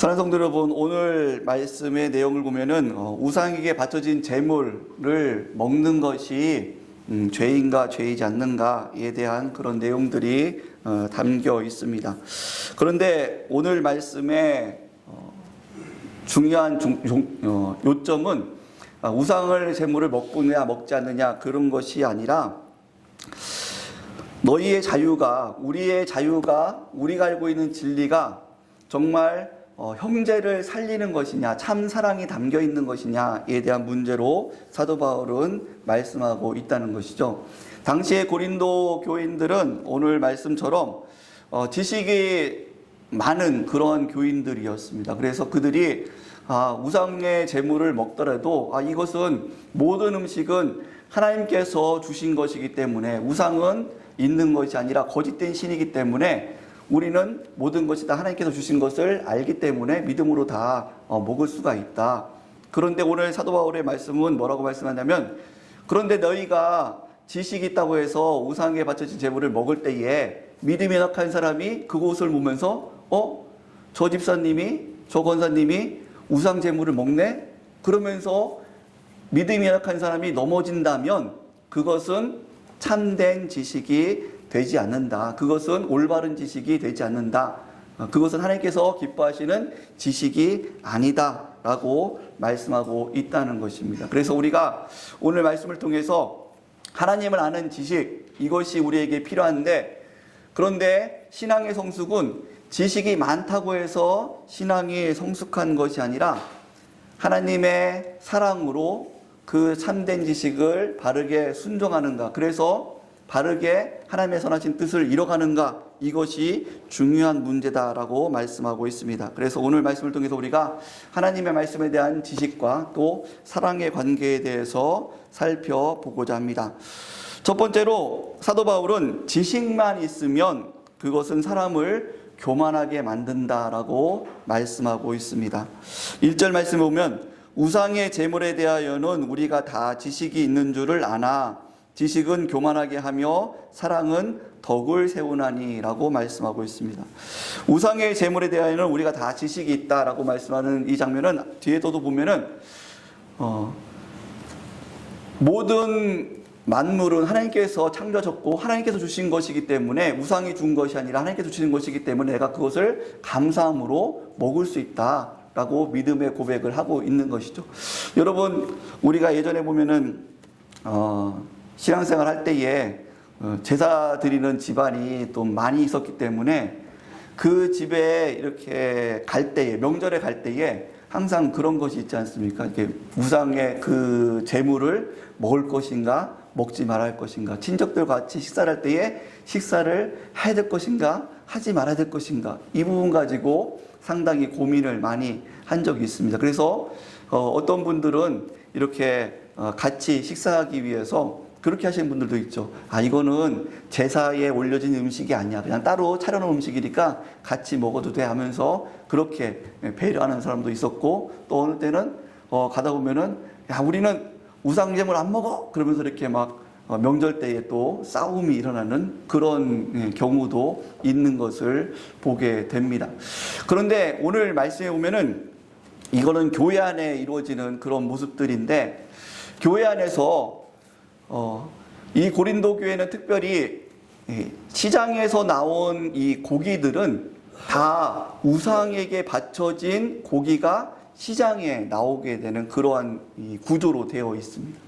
사랑하는 성도 여러분, 오늘 말씀의 내용을 보면은 우상에게 바쳐진 제물을 먹는 것이 죄인가 죄이지 않는가에 대한 그런 내용들이 담겨 있습니다. 그런데 오늘 말씀의 중요한 요점은 우상을 제물을 먹느냐 먹지 않느냐 그런 것이 아니라 너희의 자유가, 우리의 자유가, 우리가 알고 있는 진리가 정말 형제를 살리는 것이냐, 참 사랑이 담겨 있는 것이냐에 대한 문제로 사도 바울은 말씀하고 있다는 것이죠. 당시의 고린도 교인들은 오늘 말씀처럼 지식이 많은 그런 교인들이었습니다. 그래서 그들이 우상의 제물을 먹더라도 이것은 모든 음식은 하나님께서 주신 것이기 때문에, 우상은 있는 것이 아니라 거짓된 신이기 때문에 우리는 모든 것이 다 하나님께서 주신 것을 알기 때문에 믿음으로 다 먹을 수가 있다. 그런데 오늘 사도 바울의 말씀은 뭐라고 말씀하냐면, 그런데 너희가 지식이 있다고 해서 우상에 바쳐진 제물을 먹을 때에 믿음이 연약한 사람이 그곳을 보면서 저 집사님이, 저 권사님이 우상 제물을 먹네? 그러면서 믿음이 연약한 사람이 넘어진다면 그것은 참된 지식이 되지 않는다. 그것은 올바른 지식이 되지 않는다. 그것은 하나님께서 기뻐하시는 지식이 아니다 라고 말씀하고 있다는 것입니다. 그래서 우리가 오늘 말씀을 통해서 하나님을 아는 지식, 이것이 우리에게 필요한데, 그런데 신앙의 성숙은 지식이 많다고 해서 신앙이 성숙한 것이 아니라 하나님의 사랑으로 그 참된 지식을 바르게 순종하는가, 그래서 바르게 하나님의 선하신 뜻을 이뤄가는가, 이것이 중요한 문제다라고 말씀하고 있습니다. 그래서 오늘 말씀을 통해서 우리가 하나님의 말씀에 대한 지식과 또 사랑의 관계에 대해서 살펴보고자 합니다. 첫 번째로 사도 바울은 지식만 있으면 그것은 사람을 교만하게 만든다라고 말씀하고 있습니다. 1절 말씀을 보면 우상의 제물에 대하여는 우리가 다 지식이 있는 줄을 아나 지식은 교만하게 하며 사랑은 덕을 세우나니 라고 말씀하고 있습니다. 우상의 제물에 대하여는 우리가 다 지식이 있다라고 말씀하는 이 장면은 뒤에도 보면은 모든 만물은 하나님께서 창조하셨고 하나님께서 주신 것이기 때문에, 우상이 준 것이 아니라 하나님께서 주신 것이기 때문에 내가 그것을 감사함으로 먹을 수 있다 라고 믿음의 고백을 하고 있는 것이죠. 여러분, 우리가 예전에 보면은 신앙생활 할 때에 제사 드리는 집안이 또 많이 있었기 때문에 그 집에 이렇게 갈 때에, 명절에 갈 때에 항상 그런 것이 있지 않습니까? 이렇게 우상의 그 제물을 먹을 것인가 먹지 말아야 할 것인가, 친척들과 같이 식사를 할 때에 식사를 해야 될 것인가 하지 말아야 될 것인가, 이 부분 가지고 상당히 고민을 많이 한 적이 있습니다. 그래서 어떤 분들은 이렇게 같이 식사하기 위해서 그렇게 하시는 분들도 있죠. 이거는 제사에 올려진 음식이 아니야, 그냥 따로 차려놓은 음식이니까 같이 먹어도 돼 하면서 그렇게 배려하는 사람도 있었고, 또 어느 때는 가다 보면은 우리는 우상제물 안 먹어 그러면서 이렇게 막 명절 때에 또 싸움이 일어나는 그런 경우도 있는 것을 보게 됩니다. 그런데 오늘 말씀에 보면은 이거는 교회 안에 이루어지는 그런 모습들인데, 교회 안에서 이 고린도 교회는 특별히 시장에서 나온 이 고기들은 다 우상에게 바쳐진 고기가 시장에 나오게 되는 그러한 이 구조로 되어 있습니다.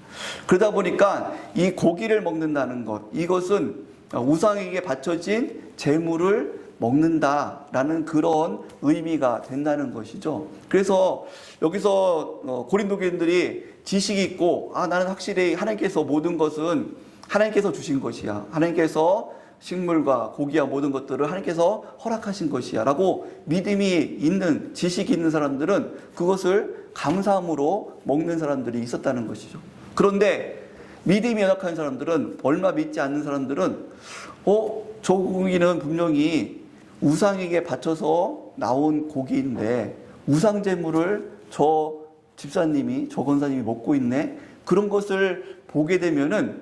그러다 보니까 이 고기를 먹는다는 것, 이것은 우상에게 바쳐진 제물을 먹는다라는 그런 의미가 된다는 것이죠. 그래서 여기서 고린도 교인들이 지식이 있고, 나는 확실히 하나님께서 모든 것은 하나님께서 주신 것이야, 하나님께서 식물과 고기와 모든 것들을 하나님께서 허락하신 것이야 라고 믿음이 있는, 지식이 있는 사람들은 그것을 감사함으로 먹는 사람들이 있었다는 것이죠. 그런데 믿음이 연약한 사람들은, 얼마 믿지 않는 사람들은 저 고기는 분명히 우상에게 바쳐서 나온 고기인데 우상제물을 저 집사님이, 저 권사님이 먹고 있네, 그런 것을 보게 되면은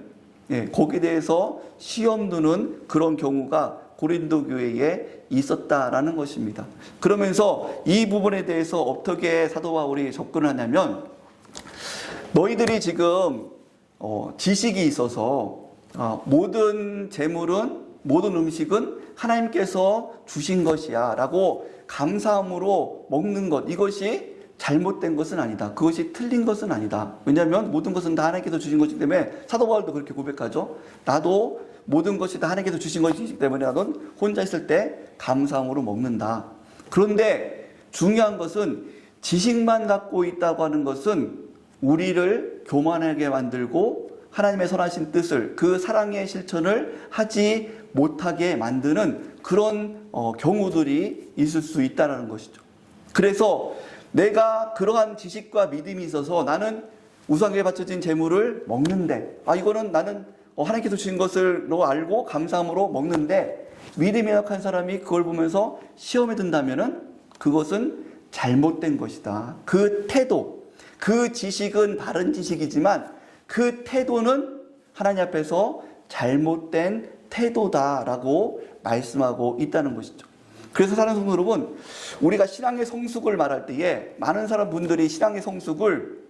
거기에 대해서 시험 두는 그런 경우가 고린도 교회에 있었다라는 것입니다. 그러면서 이 부분에 대해서 어떻게 사도 바울이 접근을 하냐면, 너희들이 지금 지식이 있어서 모든 재물은, 모든 음식은 하나님께서 주신 것이야 라고 감사함으로 먹는 것, 이것이 잘못된 것은 아니다. 그것이 틀린 것은 아니다. 왜냐하면 모든 것은 다 하나님께서 주신 것이기 때문에, 사도 바울도 그렇게 고백하죠. 나도 모든 것이 다 하나님께서 주신 것이기 때문에 나는 혼자 있을 때 감사함으로 먹는다. 그런데 중요한 것은, 지식만 갖고 있다고 하는 것은 우리를 교만하게 만들고 하나님의 선하신 뜻을, 그 사랑의 실천을 하지 못하게 만드는 그런 경우들이 있을 수 있다는 것이죠. 그래서 내가 그러한 지식과 믿음이 있어서 나는 우상에게 바쳐진 재물을 먹는데, 이거는 나는 하나님께서 주신 것을로 알고 감사함으로 먹는데, 믿음이 약한 사람이 그걸 보면서 시험에 든다면은 그것은 잘못된 것이다. 그 태도, 그 지식은 바른 지식이지만 그 태도는 하나님 앞에서 잘못된 태도다라고 말씀하고 있다는 것이죠. 그래서 사랑하는 성도 여러분, 우리가 신앙의 성숙을 말할 때에 많은 사람분들이 신앙의 성숙을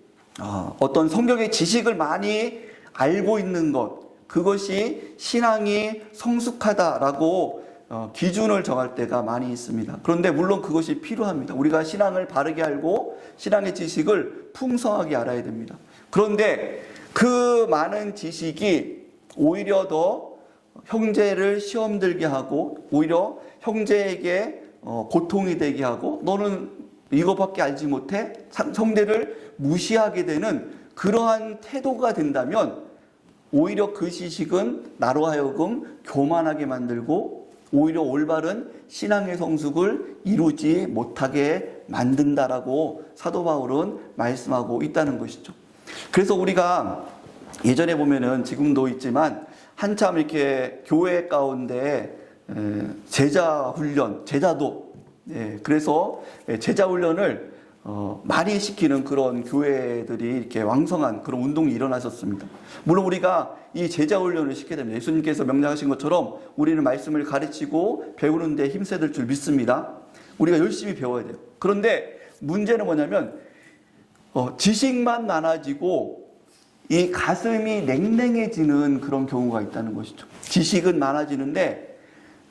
어떤 성경의 지식을 많이 알고 있는 것, 그것이 신앙이 성숙하다라고 기준을 정할 때가 많이 있습니다. 그런데 물론 그것이 필요합니다. 우리가 신앙을 바르게 알고 신앙의 지식을 풍성하게 알아야 됩니다. 그런데 그 많은 지식이 오히려 더 형제를 시험 들게 하고, 오히려 형제에게 고통이 되게 하고, 너는 이거밖에 알지 못해? 형제를 무시하게 되는 그러한 태도가 된다면, 오히려 그 지식은 나로 하여금 교만하게 만들고 오히려 올바른 신앙의 성숙을 이루지 못하게 만든다라고 사도 바울은 말씀하고 있다는 것이죠. 그래서 우리가 예전에 보면은, 지금도 있지만 한참 이렇게 교회 가운데 제자 훈련, 제자도, 그래서 제자 훈련을 많이 시키는 그런 교회들이 이렇게 왕성한 그런 운동이 일어났었습니다. 물론 우리가 이 제자 훈련을 시켜야 됩니다. 예수님께서 명령하신 것처럼 우리는 말씀을 가르치고 배우는 데 힘써야 줄 믿습니다. 우리가 열심히 배워야 돼요. 그런데 문제는 뭐냐면, 지식만 많아지고 이 가슴이 냉랭해지는 그런 경우가 있다는 것이죠. 지식은 많아지는데,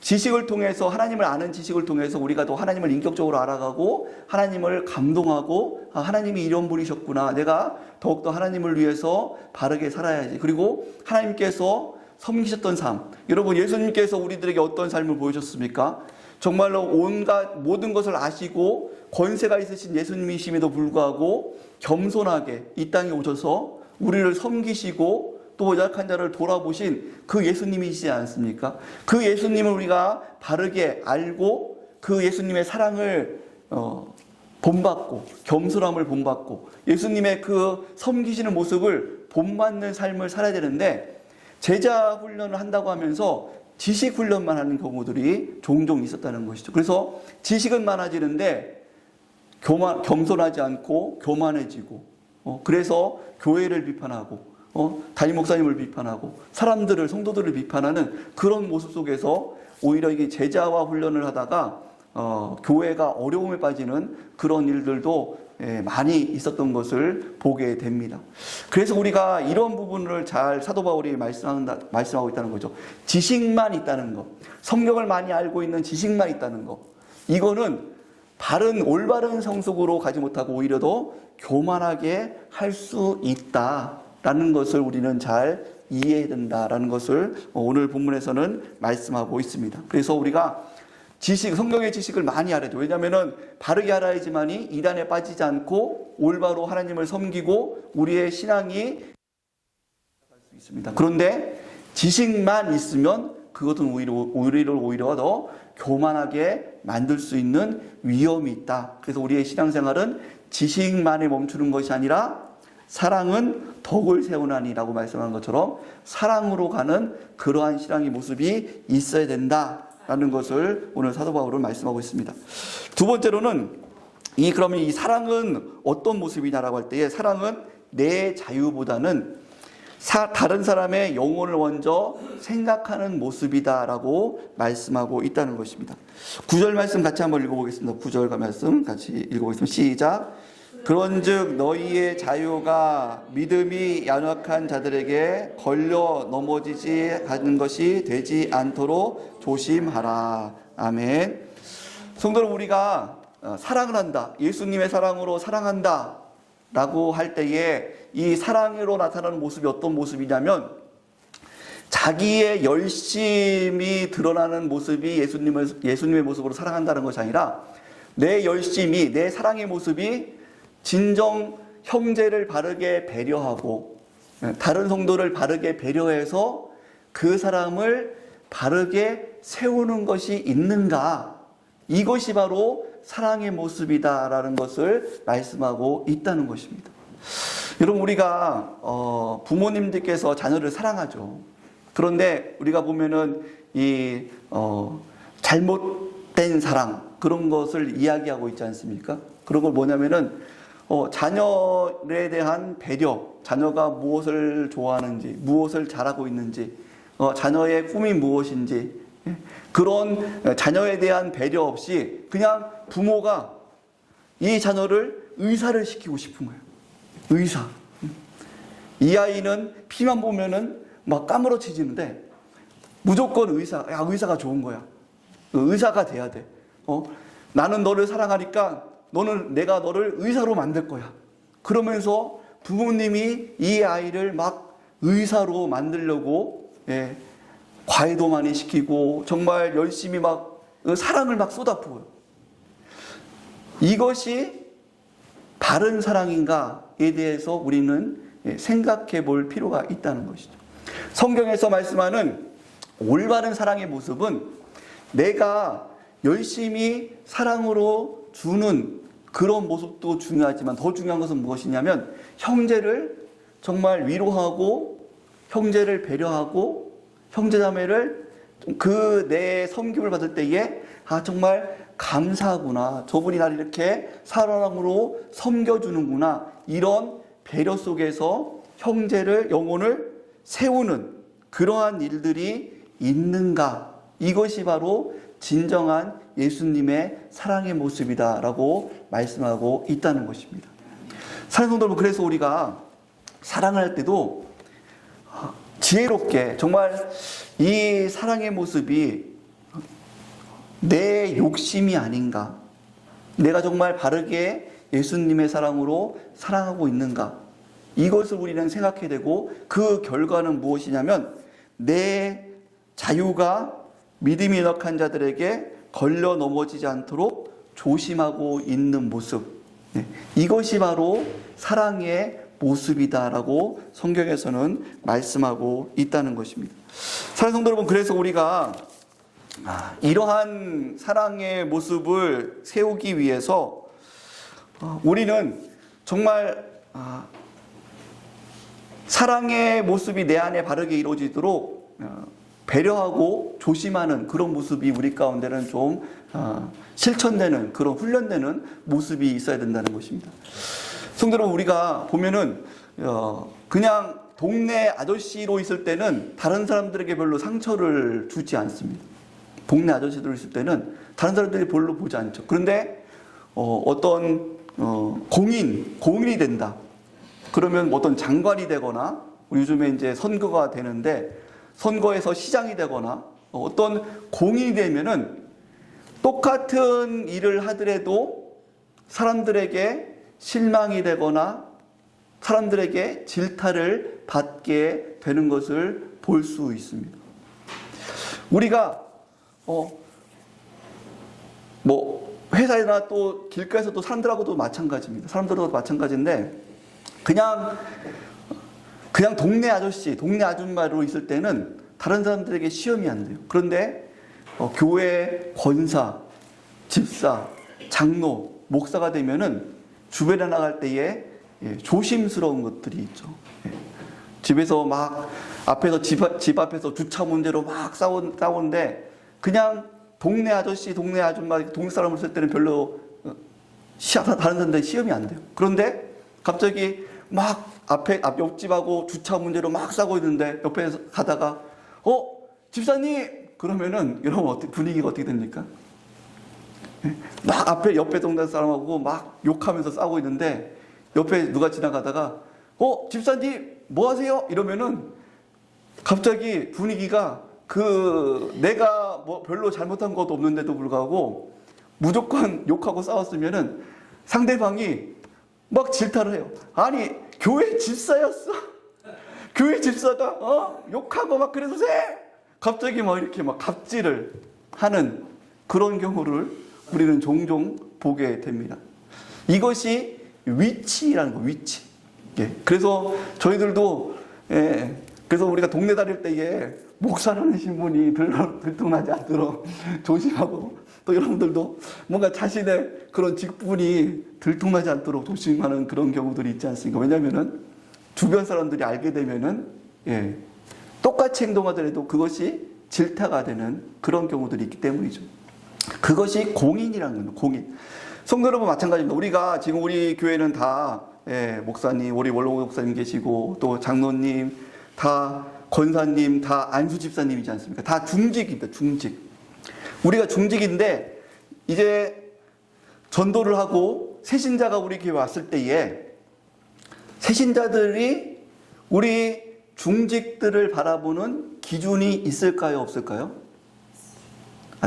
지식을 통해서, 하나님을 아는 지식을 통해서 우리가 더 하나님을 인격적으로 알아가고 하나님을 감동하고, 하나님이 이런 분이셨구나, 내가 더욱더 하나님을 위해서 바르게 살아야지, 그리고 하나님께서 섬기셨던 삶, 여러분 예수님께서 우리들에게 어떤 삶을 보여주셨습니까? 정말로 온갖 모든 것을 아시고 권세가 있으신 예수님이심에도 불구하고 겸손하게 이 땅에 오셔서 우리를 섬기시고 또 약한 자를 돌아보신 그 예수님이시지 않습니까? 그 예수님을 우리가 바르게 알고 그 예수님의 사랑을 본받고 겸손함을 본받고 예수님의 그 섬기시는 모습을 본받는 삶을 살아야 되는데, 제자 훈련을 한다고 하면서 지식 훈련만 하는 경우들이 종종 있었다는 것이죠. 그래서 지식은 많아지는데 겸손하지 않고 교만해지고, 그래서 교회를 비판하고 담임 목사님을 비판하고 사람들을, 성도들을 비판하는 그런 모습 속에서 오히려 이게 제자와 훈련을 하다가 교회가 어려움에 빠지는 그런 일들도 많이 있었던 것을 보게 됩니다. 그래서 우리가 이런 부분을 잘 사도 바울이 말씀하고 있다는 거죠. 지식만 있다는 것, 성경을 많이 알고 있는 지식만 있다는 것, 이거는 올바른 성숙으로 가지 못하고 오히려 더 교만하게 할 수 있다라는 것을 우리는 잘 이해해야 된다라는 것을 오늘 본문에서는 말씀하고 있습니다. 그래서 우리가 성경의 지식을 많이 알아야 돼요. 왜냐하면 바르게 알아야지만이 이단에 빠지지 않고 올바로 하나님을 섬기고 우리의 신앙이 할 수 있습니다. 그런데 지식만 있으면 그것은 오히려 더 교만하게 만들 수 있는 위험이 있다. 그래서 우리의 신앙생활은 지식만에 멈추는 것이 아니라 사랑은 덕을 세우나니라고 말씀한 것처럼 사랑으로 가는 그러한 신앙의 모습이 있어야 된다라는 것을 오늘 사도 바울은 말씀하고 있습니다. 두 번째로는 그러면 이 사랑은 어떤 모습이냐라고 할 때에, 사랑은 내 자유보다는 다른 사람의 영혼을 먼저 생각하는 모습이다라고 말씀하고 있다는 것입니다. 9절 말씀 같이 한번 읽어보겠습니다. 9절 말씀 같이 읽어보겠습니다. 시작. 그런즉 너희의 자유가 믿음이 연약한 자들에게 걸려 넘어지지 않는 것이 되지 않도록 조심하라. 아멘. 성도는 우리가 사랑을 한다, 예수님의 사랑으로 사랑한다 라고 할 때에 이 사랑으로 나타나는 모습이 어떤 모습이냐면 자기의 열심이 드러나는 모습이 예수님의 모습으로 사랑한다는 것이 아니라 내 열심이, 내 사랑의 모습이 진정 형제를 바르게 배려하고 다른 성도를 바르게 배려해서 그 사람을 바르게 세우는 것이 있는가, 이것이 바로 사랑의 모습이다라는 것을 말씀하고 있다는 것입니다. 여러분, 우리가 부모님들께서 자녀를 사랑하죠. 그런데 우리가 보면은 잘못된 사랑, 그런 것을 이야기하고 있지 않습니까? 그런 걸 뭐냐면은 자녀에 대한 배려, 자녀가 무엇을 좋아하는지, 무엇을 잘하고 있는지, 자녀의 꿈이 무엇인지, 그런 자녀에 대한 배려 없이 그냥 부모가 이 자녀를 의사를 시키고 싶은 거예요. 의사. 이 아이는 피만 보면은 막 까무러치지는데 무조건 의사, 야, 의사가 좋은 거야. 의사가 돼야 돼. 나는 너를 사랑하니까 내가 너를 의사로 만들 거야. 그러면서 부모님이 이 아이를 막 의사로 만들려고, 과외도 많이 시키고 정말 열심히 막 사랑을 막 쏟아부어요. 이것이 바른 사랑인가에 대해서 우리는 생각해 볼 필요가 있다는 것이죠. 성경에서 말씀하는 올바른 사랑의 모습은 내가 열심히 사랑으로 주는 그런 모습도 중요하지만 더 중요한 것은 무엇이냐면 형제를 정말 위로하고 형제를 배려하고 형제자매를 내 섬김을 받을 때에 정말 감사하구나, 저분이 나를 이렇게 사랑으로 섬겨주는구나, 이런 배려 속에서 형제를, 영혼을 세우는 그러한 일들이 있는가, 이것이 바로 진정한 예수님의 사랑의 모습이다라고 말씀하고 있다는 것입니다. 사랑하는 성도 여러분, 그래서 우리가 사랑을 할 때도 지혜롭게 정말 이 사랑의 모습이 내 욕심이 아닌가, 내가 정말 바르게 예수님의 사랑으로 사랑하고 있는가, 이것을 우리는 생각해야 되고, 그 결과는 무엇이냐면 내 자유가 믿음이 연약한 자들에게 걸려 넘어지지 않도록 조심하고 있는 모습, 이것이 바로 사랑의 모습이다라고 성경에서는 말씀하고 있다는 것입니다. 사랑하는 성도 여러분, 그래서 우리가 이러한 사랑의 모습을 세우기 위해서 우리는 정말 사랑의 모습이 내 안에 바르게 이루어지도록 배려하고 조심하는 그런 모습이 우리 가운데는 좀 실천되는, 그런 훈련되는 모습이 있어야 된다는 것입니다. 성도 여러분, 우리가 보면은 그냥 동네 아저씨로 있을 때는 다른 사람들에게 별로 상처를 주지 않습니다. 동네 아저씨들 있을 때는 다른 사람들이 별로 보지 않죠. 그런데 어떤 공인이 된다. 그러면 어떤 장관이 되거나, 요즘에 이제 선거가 되는데 선거에서 시장이 되거나 어떤 공인이 되면은 똑같은 일을 하더라도 사람들에게 실망이 되거나 사람들에게 질타를 받게 되는 것을 볼 수 있습니다. 우리가 회사나 또 길가에서 또 사람들하고도 마찬가지입니다. 사람들하고도 마찬가지인데 그냥 동네 아저씨, 동네 아줌마로 있을 때는 다른 사람들에게 시험이 안 돼요. 그런데 교회 권사, 집사, 장로, 목사가 되면은 주변에 나갈 때에 조심스러운 것들이 있죠. 집에서 막 집 앞에서 주차 문제로 막 싸우는데 그냥 동네 아저씨, 동네 아줌마, 동네 사람을 쓸 때는 별로 다른 사람들 시험이 안 돼요. 그런데 갑자기 막 앞 옆집하고 주차 문제로 막 싸고 있는데 옆에 가다가 집사님 그러면은 여러분 분위기가 어떻게 됩니까? 막 옆에 동네 사람하고 막 욕하면서 싸우고 있는데 옆에 누가 지나가다가 집사님 뭐 하세요? 이러면은 갑자기 분위기가 내가 뭐 별로 잘못한 것도 없는데도 불구하고 무조건 욕하고 싸웠으면은 상대방이 막 질타를 해요. 아니 교회 집사였어. 교회 집사가 욕하고 막 그래도 갑자기 막 이렇게 막 갑질을 하는 그런 경우를 우리는 종종 보게 됩니다. 이것이 위치라는 거, 위치. 그래서 저희들도 그래서 우리가 동네 다닐 때에 목사라는 신분이 들통나지 않도록 조심하고, 또 여러분들도 뭔가 자신의 그런 직분이 들통나지 않도록 조심하는 그런 경우들이 있지 않습니까? 왜냐하면은 주변 사람들이 알게 되면은 똑같이 행동하더라도 그것이 질타가 되는 그런 경우들이 있기 때문이죠. 그것이 공인이라는 겁니다. 공인. 성도 여러분 마찬가지입니다. 우리가 지금 우리 교회는 다 목사님, 우리 원로 목사님 계시고 또 장로님, 다 권사님, 다 안수 집사님이지 않습니까? 다 중직입니다. 중직. 우리가 중직인데 이제 전도를 하고 새신자가 우리 교회 왔을 때에 새신자들이 우리 중직들을 바라보는 기준이 있을까요? 없을까요?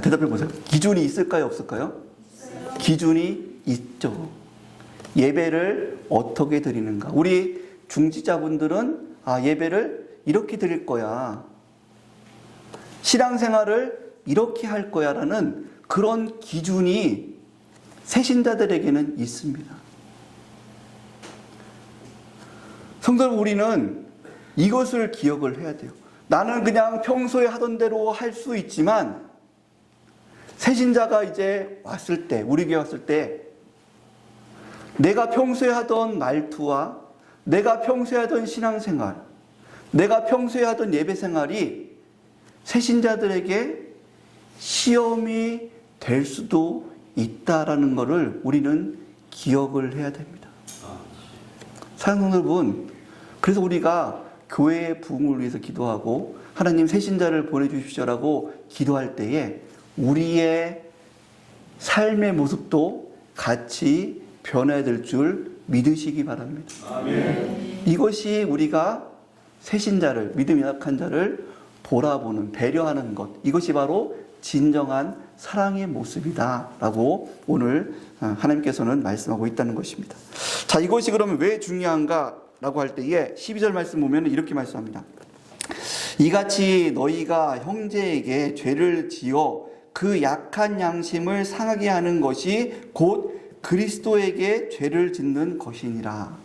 대답해 보세요. 기준이 있을까요? 없을까요? 있어요. 기준이 있죠. 예배를 어떻게 드리는가. 우리 중직자분들은 예배를 이렇게 드릴 거야. 신앙생활을 이렇게 할 거야 라는 그런 기준이 새신자들에게는 있습니다. 성도 여러분, 우리는 이것을 기억을 해야 돼요. 나는 그냥 평소에 하던 대로 할 수 있지만 새신자가 이제 왔을 때, 우리 교회 왔을 때 내가 평소에 하던 말투와 내가 평소에 하던 신앙생활, 내가 평소에 하던 예배생활이 새신자들에게 시험이 될 수도 있다라는 것을 우리는 기억을 해야 됩니다. 사랑하는 여러분, 그래서 우리가 교회의 부흥을 위해서 기도하고 하나님 새신자를 보내주십시오라고 기도할 때에 우리의 삶의 모습도 같이 변해야 될 줄 믿으시기 바랍니다. 아멘. 이것이 우리가 새신자를, 믿음이 약한 자를 돌아보는, 배려하는 것, 이것이 바로 진정한 사랑의 모습이다라고 오늘 하나님께서는 말씀하고 있다는 것입니다. 자, 이것이 그러면 왜 중요한가라고 할 때에 12절 말씀 보면 이렇게 말씀합니다. 이같이 너희가 형제에게 죄를 지어 그 약한 양심을 상하게 하는 것이 곧 그리스도에게 죄를 짓는 것이니라.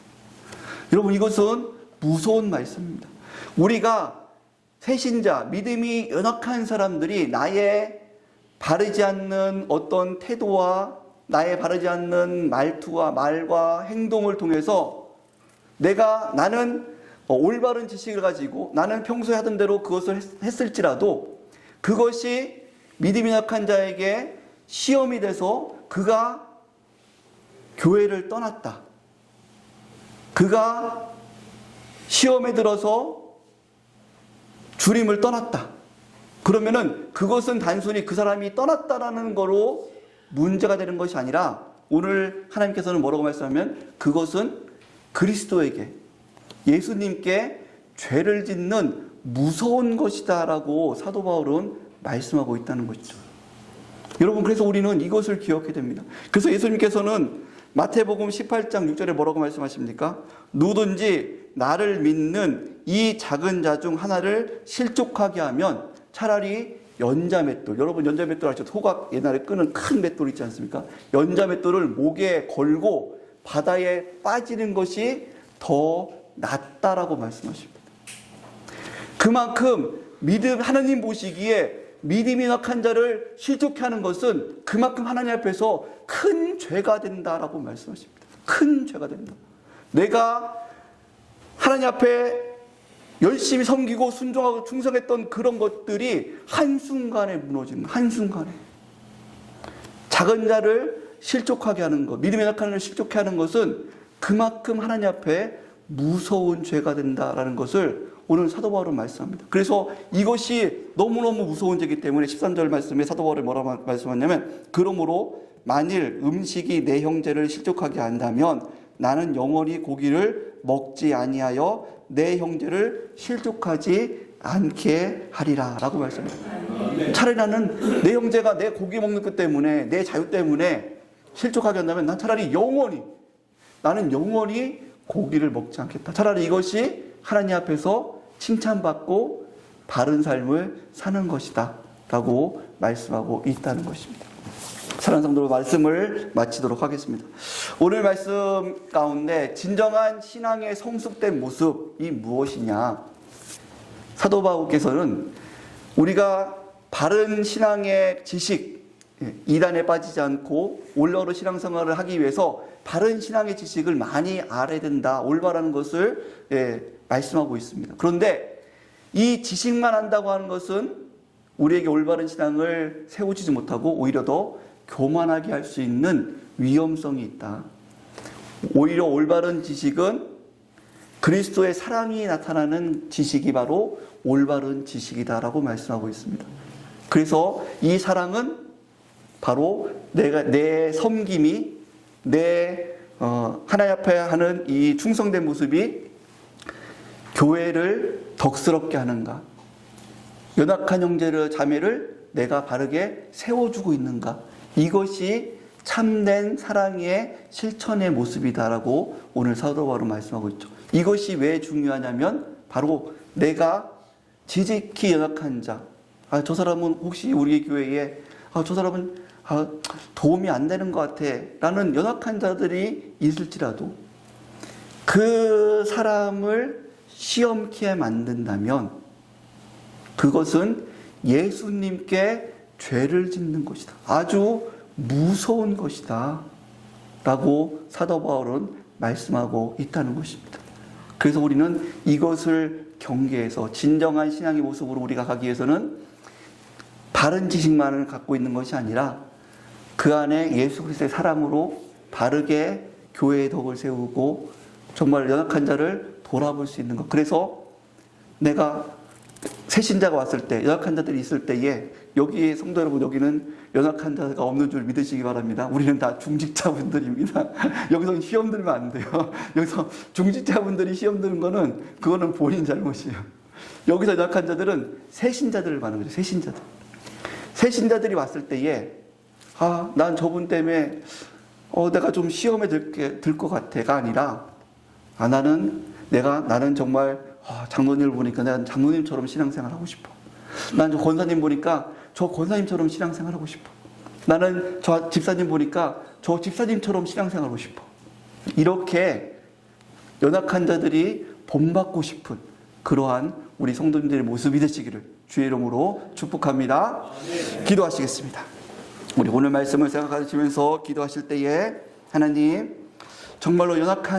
여러분, 이것은 무서운 말씀입니다. 우리가 새신자, 믿음이 연약한 사람들이 나의 바르지 않는 어떤 태도와 나의 바르지 않는 말투와 말과 행동을 통해서 나는 올바른 지식을 가지고 나는 평소에 하던 대로 그것을 했을지라도 그것이 믿음이 약한 자에게 시험이 돼서 그가 교회를 떠났다. 그가 시험에 들어서 주님을 떠났다. 그러면은 그것은 단순히 그 사람이 떠났다라는 거로 문제가 되는 것이 아니라 오늘 하나님께서는 뭐라고 말씀하면 그것은 그리스도에게, 예수님께 죄를 짓는 무서운 것이다라고 사도 바울은 말씀하고 있다는 것이죠. 여러분, 그래서 우리는 이것을 기억해야 됩니다. 그래서 예수님께서는 마태복음 18장 6절에 뭐라고 말씀하십니까? 누구든지 나를 믿는 이 작은 자 중 하나를 실족하게 하면 차라리 연자맷돌, 여러분 연자맷돌 아시죠? 소각 옛날에 끄는 큰 맷돌 있지 않습니까? 연자맷돌을 목에 걸고 바다에 빠지는 것이 더 낫다라고 말씀하십니다. 그만큼 하나님 보시기에 믿음이 약한 자를 실족해 하는 것은 그만큼 하나님 앞에서 큰 죄가 된다라고 말씀하십니다. 큰 죄가 된다. 내가 하나님 앞에 열심히 섬기고 순종하고 충성했던 그런 것들이 한순간에 무너지는, 한순간에. 작은 자를 실족하게 하는 것, 믿음이 약한 자를 실족해 하는 것은 그만큼 하나님 앞에 무서운 죄가 된다라는 것을 오늘 사도 바울은 말씀합니다. 그래서 이것이 너무너무 무서운 죄이기 때문에 13절 말씀에 사도 바울이 뭐라고 말씀하냐면, 그러므로 만일 음식이 내 형제를 실족하게 한다면 나는 영원히 고기를 먹지 아니하여 내 형제를 실족하지 않게 하리라 라고 말씀합니다. 차라리 나는 내 형제가 내 고기 먹는 것 때문에, 내 자유 때문에 실족하게 한다면 난 차라리 나는 영원히 고기를 먹지 않겠다. 차라리 이것이 하나님 앞에서 칭찬받고 바른 삶을 사는 것이다 라고 말씀하고 있다는 것입니다. 사랑하는 성도, 말씀을 마치도록 하겠습니다. 오늘 말씀 가운데 진정한 신앙의 성숙된 모습이 무엇이냐, 사도 바울께서는 우리가 바른 신앙의 지식, 이단에 빠지지 않고 올바른 신앙생활을 하기 위해서 바른 신앙의 지식을 많이 알아야 된다, 올바른 것을 말씀하고 있습니다. 그런데 이 지식만 한다고 하는 것은 우리에게 올바른 신앙을 세우지 못하고 오히려 더 교만하게 할 수 있는 위험성이 있다. 오히려 올바른 지식은 그리스도의 사랑이 나타나는 지식이 바로 올바른 지식이다라고 말씀하고 있습니다. 그래서 이 사랑은 바로 내 섬김이, 하나님 앞에 하는 이 충성된 모습이 교회를 덕스럽게 하는가, 연약한 형제를, 자매를 내가 바르게 세워주고 있는가, 이것이 참된 사랑의 실천의 모습이다라고 오늘 사도 바울은 말씀하고 있죠. 이것이 왜 중요하냐면 바로 내가 지극히 연약한 자, 저 사람은 혹시 우리 교회에 저 사람은 도움이 안 되는 것 같아 라는 연약한 자들이 있을지라도 그 사람을 시험케 만든다면 그것은 예수님께 죄를 짓는 것이다, 아주 무서운 것이다 라고 사도 바울은 말씀하고 있다는 것입니다. 그래서 우리는 이것을 경계해서 진정한 신앙의 모습으로 우리가 가기 위해서는 바른 지식만을 갖고 있는 것이 아니라 그 안에 예수 그리스도의 사랑으로 바르게 교회의 덕을 세우고 정말 연약한 자를 돌아볼 수 있는 것. 그래서 내가 새신자가 왔을 때, 연약한 자들이 있을 때에, 여기 성도 여러분, 여기는 연약한 자가 없는 줄 믿으시기 바랍니다. 우리는 다 중직자분들입니다. 여기서 시험 들면 안 돼요. 여기서 중직자분들이 시험 드는 거는 그거는 본인 잘못이에요. 여기서 연약한 자들은 새신자들을 말하는 거죠. 새신자들이 왔을 때에 난 저분 때문에 내가 좀 시험에 들 것 같아가 아니라 나는 정말 장로님을 보니까 난 장로님처럼 신앙생활 하고 싶어. 난 저 권사님 보니까 저 권사님처럼 신앙생활 하고 싶어. 나는 저 집사님 보니까 저 집사님처럼 신앙생활 하고 싶어. 이렇게 연약한 자들이 본받고 싶은 그러한 우리 성도님들의 모습이 되시기를 주의 이름으로 축복합니다. 기도하시겠습니다. 우리 오늘 말씀을 생각하시면서 기도하실 때에 하나님, 정말로 연약한